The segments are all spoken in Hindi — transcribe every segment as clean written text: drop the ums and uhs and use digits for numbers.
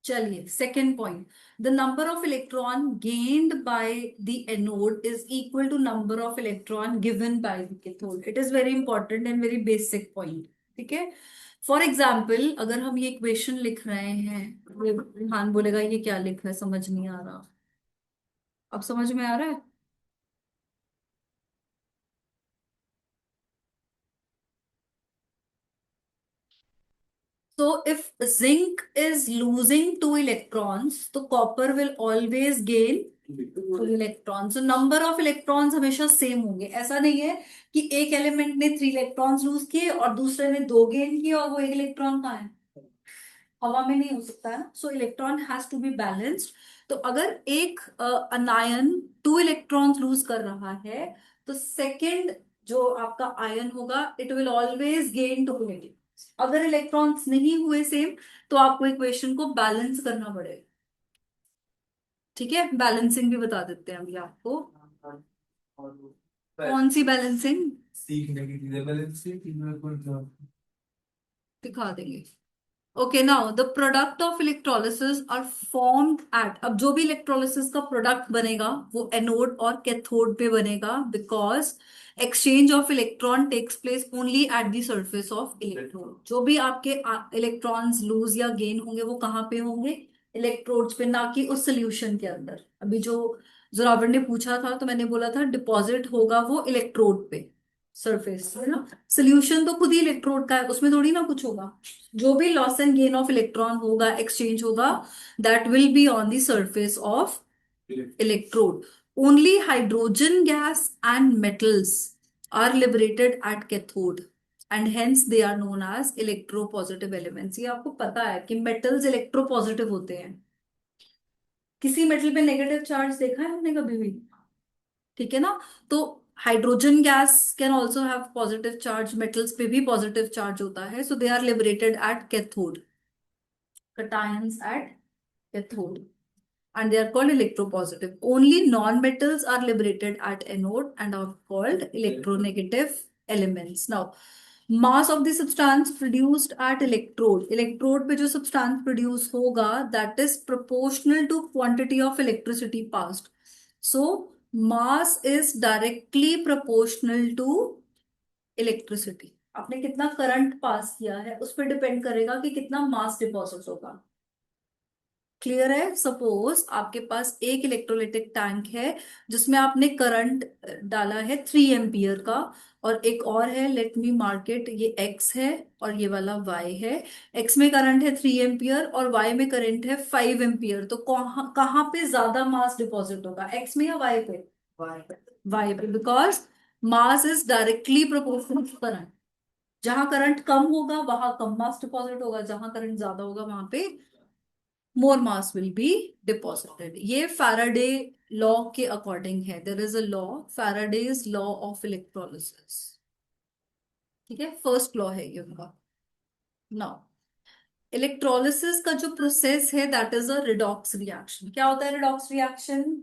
चलिए, second point. The number of electron gained by the anode is equal to number of electron given by the cathode. It is very important and very basic point. ठीक है। फॉर एग्जाम्पल, अगर हम ये इक्वेशन लिख रहे हैं, हाँ बोलेगा ये क्या लिख रहा है, समझ नहीं आ रहा। अब समझ में आ रहा है? So if zinc is losing two electrons, तो copper will always gain two electrons. So number of electrons हमेशा सेम होंगे। ऐसा नहीं है कि एक एलिमेंट ने 3 इलेक्ट्रॉन्स लूज किए और दूसरे ने 2 गेन किए और वो एक इलेक्ट्रॉन कहाँ है? हवा में नहीं हो सकता है। So electron has to be balanced. तो अगर एक अनायन 2 इलेक्ट्रॉन्स लूज कर रहा है, तो सेकेंड जो आपका आयन होगा, it will always gain 2 electrons. अगर इलेक्ट्रॉन्स नहीं हुए सेम, तो आपको इक्वेशन को बैलेंस करना पड़ेगा। ठीक है, बैलेंसिंग भी बता देते हैं अभी आपको। कौन सी बैलेंसिंग? सीखने की चीजें बैलेंसिंग दिखा देंगे। Okay, now the product of electrolysis are formed at, अब जो भी इलेक्ट्रोलिसिस का प्रोडक्ट बनेगा वो एनोड और कैथोड पे बनेगा, because exchange of electron takes place only at the surface of electrode. जो भी आपके इलेक्ट्रॉन्स लूज या गेन होंगे वो कहाँ पे होंगे? इलेक्ट्रोड्स पे, ना कि उस सोल्यूशन के अंदर। अभी जो जोरावर ने पूछा था तो मैंने बोला था डिपॉजिट होगा वो इलेक्ट्रोड पे, सरफेस है ना। सोल्यूशन तो खुद ही इलेक्ट्रोड का है, उसमें थोड़ी ना कुछ होगा। जो भी loss and gain of electron होगा, एक्सचेंज होगा, that will be on the surface of electrode. Only hydrogen gas and metals are liberated at cathode and hence they are known as electropositive elements. ये आपको पता है कि मेटल्स इलेक्ट्रोपॉजिटिव होते हैं। किसी मेटल पे नेगेटिव चार्ज देखा है हमने कभी भी? ठीक है ना। तो hydrogen gas can also have positive charge, metals पे भी पॉजिटिव चार्ज होता है, so they are liberated at cathode, cations at cathode, and they are called electropositive. Only non-metals are liberated at anode and are called electronegative elements. Now, mass of the substance produced at electrode, electrode पे जो substance produce होगा, that is proportional to quantity of electricity passed. So mass is directly proportional to electricity. आपने कितना करंट पास किया है उस पर डिपेंड करेगा कि कितना मास डिपॉजिट होगा। क्लियर है? सपोज आपके पास एक इलेक्ट्रोलाइटिक टैंक है जिसमें आपने करंट डाला है 3 एम्पियर का, और एक और है, लेट मी मार्केट, ये एक्स है और ये वाला वाई है। एक्स में करंट है 3 एम्पियर और वाई में करंट है 5 एम्पियर। तो कहाँ कहाँ पे ज्यादा मास डिपॉजिट होगा, एक्स में या वाई पे? वाई पे, because mass is directly proportional to current. जहां करंट कम होगा वहां कम मास डिपॉजिट होगा, जहां करंट ज्यादा होगा वहां पे more mass will be deposited. ये फैराडे लॉ के अकॉर्डिंग है। There is a law, Faraday's law of electrolysis. ठीक है, फर्स्ट लॉ है ये उनका। नाउ, इलेक्ट्रोलिसिस का जो प्रोसेस है that is a redox reaction. क्या होता है रिडॉक्स रिएक्शन?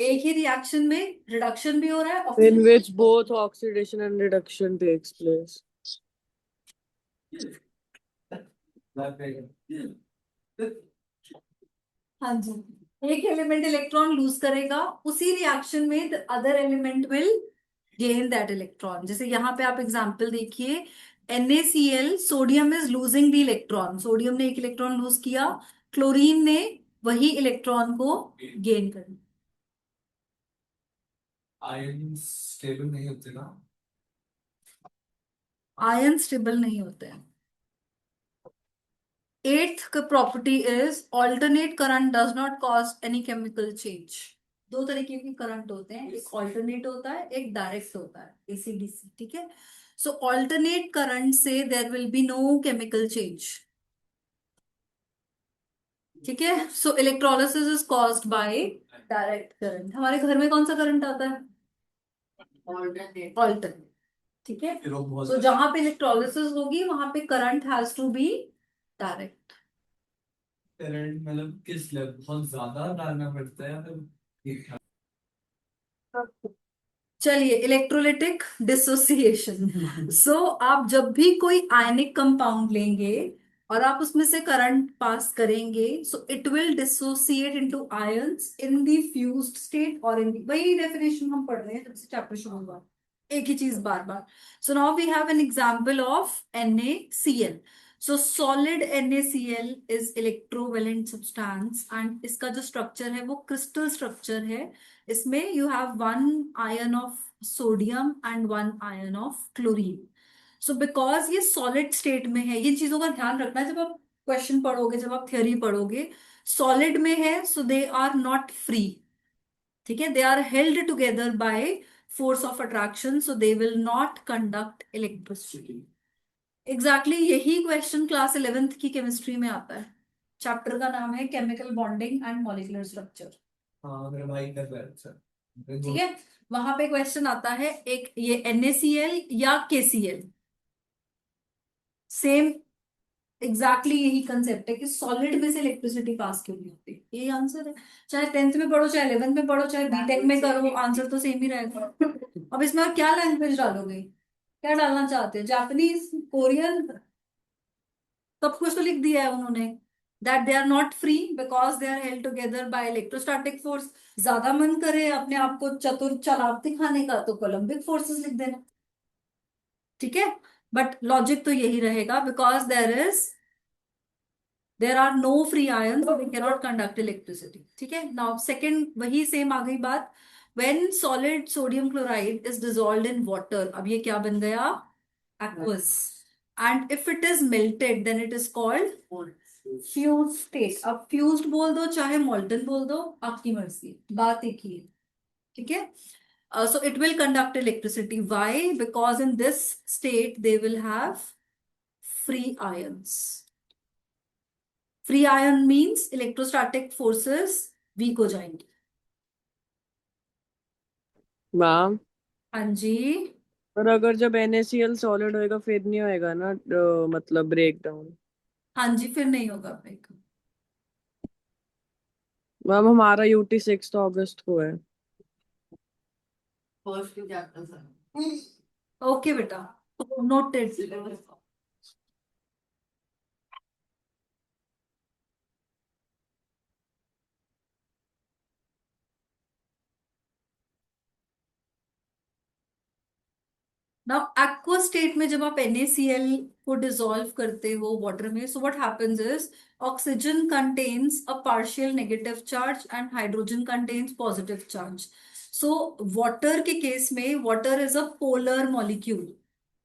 एक ही रिएक्शन में रिडक्शन भी हो रहा है, In oxidation. which both oxidation and reduction takes place. हाँ जी। एक एलिमेंट इलेक्ट्रॉन लूज करेगा, उसी रिएक्शन में the other element will gain that electron. जैसे यहाँ पे आप एग्जांपल देखिए, NaCl, sodium is losing the electron, sodium ने एक इलेक्ट्रॉन लूज किया, क्लोरीन ने वही इलेक्ट्रॉन को गेन कर। आयन स्टेबल नहीं होते ना? आयन स्टेबल नहीं होते हैं। Eighth property is alternate current does not cause any chemical change. दो तरीके के करंट होते हैं, एक ऑल्टरनेट होता है, एक डायरेक्ट होता है, AC/DC। ठीक है। सो ऑल्टरनेट करंट से there will be no chemical change. ठीक है। So electrolysis is caused by direct current. हमारे घर में कौन सा करंट आता है? ऑल्टरनेट। ठीक है। तो जहां पे इलेक्ट्रोलिसिस होगी वहां पे current has to be direct. Current मतलब किस लेवल, बहुत ज्यादा डालना पड़ता है या फिर ठीक ठाक? चलिए, इलेक्ट्रोलिटिक डिसोसिएशन। सो आप जब भी कोई आयनिक कंपाउंड लेंगे और आप उसमें से करंट पास करेंगे, so it will dissociate into ions in the fused state और इन वही डेफिनेशन हम पढ़ रहे हैं जब से चैप्टर शुरू हुआ, एक ही चीज बार बार. So now we have an example of NaCl. So solid NaCl is electrovalent substance and इसका जो स्ट्रक्चर है वो क्रिस्टल स्ट्रक्चर है. इसमें you have one ion of sodium and one ion of chlorine. So because ये सॉलिड स्टेट में है, ये चीजों का ध्यान रखना जब आप क्वेश्चन पढ़ोगे, जब आप थ्योरी पढ़ोगे. सॉलिड में है so they are not free. ठीक है, they are held together by force of attraction, so they will not conduct electricity. Exactly यही क्वेश्चन क्लास 11th की केमिस्ट्री में आता है. चैप्टर का नाम है chemical bonding and molecular structure. हाँ मेरा भाई कर रहा है सर. ठीक है, वहां पे क्वेश्चन आता है एक ये NaCl या KCl. सेम एग्जैक्टली यही कंसेप्ट है कि सॉलिड में से इलेक्ट्रिसिटी पास क्यों नहीं होती, यही आंसर है. चाहे 10th में पढ़ो, चाहे 11th में पढ़ो, चाहे बीटेक में करो, आंसर तो सेम ही रहेगा. अब इसमें और क्या लैंग्वेज डालोगे, क्या डालना चाहते हैं, जापानीज, कोरियन, सब कुछ तो लिख दिया है उन्होंने. That they are not free because they are held together by electrostatic force. ज्यादा मन करे अपने आप को चतुर चालाक दिखाने का तो कोलम्बिक फोर्सेस लिख देना. ठीक है, बट लॉजिक तो यही रहेगा because there are no free ions, so they cannot conduct electricity. ठीक है, now second वही सेम आ गई बात. when solid sodium chloride is dissolved in water, अब ये क्या बन गया, aqueous. and if it is melted then it is called fused state. अब fused बोल दो चाहे molten बोल दो, आपकी मर्जी, बात एक ही है. ठीक है, so it will conduct electricity. Why? Because in this state they will have free ions. Free ion means electrostatic forces weak हो जाएंगी. मैम, हाँ जी. पर अगर जब NaCl सॉलिड होएगा फिर नहीं होएगा ना, मतलब ब्रेक डाउन. हाँ जी, फिर नहीं होगा ब्रेक. मैम हमारा UT 6 अगस्त को है. First chapter sir. ओके बेटा, नोटेड. नाउ एक्वा स्टेट में जब आप NaCl को डिसॉल्व करते हो वाटर में, so what happens is oxygen contains a partial negative charge and hydrogen contains positive charge. So water के केस में water is a polar molecule.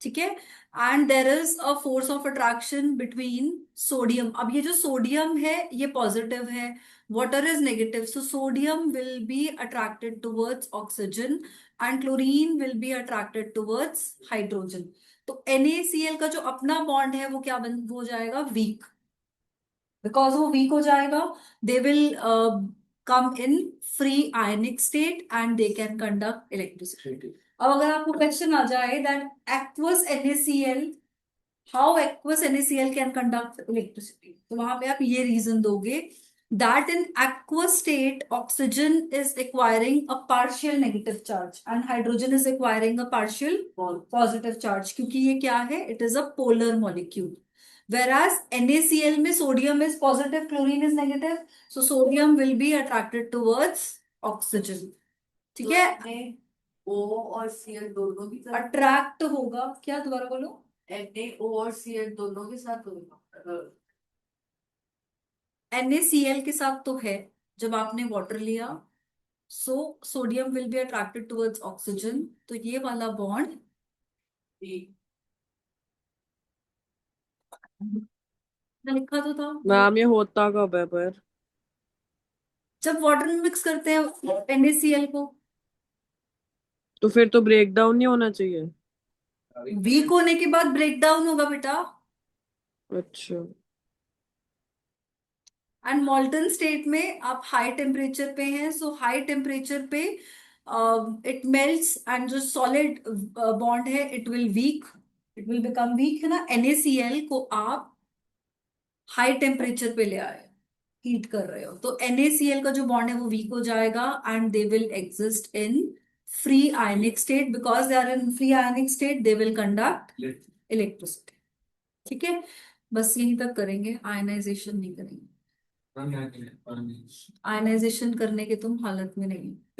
ठीक है, and there is a force of attraction between sodium. अब ये जो सोडियम है ये पॉजिटिव है, water is negative, so sodium will be attracted towards oxygen and chlorine will be attracted towards hydrogen. तो NaCl का जो अपना बॉन्ड है वो क्या बन हो जाएगा, वीक. बिकॉज वो वीक हो जाएगा, they will come in free ionic state and they can conduct electricity. अब अगर आपको क्वेश्चन आ जाए that aqueous NaCl, how aqueous NaCl can conduct electricity, तो वहां पे आप ये रीजन दोगे that in aqueous state oxygen is acquiring a partial negative charge and hydrogen is acquiring a partial positive charge, क्योंकि ये क्या है, it is a polar molecule. Whereas NaCl में sodium is positive, chlorine is negative, so sodium will be attracted towards oxygen. ठीक है, O और Cl दोनों की तरफ अट्रैक्ट होगा, क्या दोबारा बोलो, NaO और Cl दोनों के साथ होगा. NaCl के साथ तो है, जब आपने वाटर लिया so sodium will be attracted towards oxygen, तो ये वाला बॉन्ड लिखा तो था. मैम ये होता कब है पर? जब वाटर में मिक्स करते हैं NaCl को, तो फिर तो ब्रेक डाउन नहीं होना चाहिए. वीक होने के बाद ब्रेक डाउन होगा बेटा. अच्छा. एंड मॉल्टन स्टेट में आप हाई टेम्परेचर पे हैं, सो हाई टेम्परेचर पे इट मेल्ट्स एंड जो सॉलिड बॉन्ड है it will weak, it will become weak, है ना. NaCl को आप हाई टेम्परेचर पे ले आए, हीट कर रहे हो, तो NaCl का जो बॉन्ड है वो वीक हो जाएगा and they will exist in free ionic state. Because they are in free ionic state they will conduct electricity. ठीक है, बस यहीं तक करेंगे, आयनाइजेशन नहीं करेंगे। पानी आयनाइजेशन करने के तुम हालत में नहीं हो।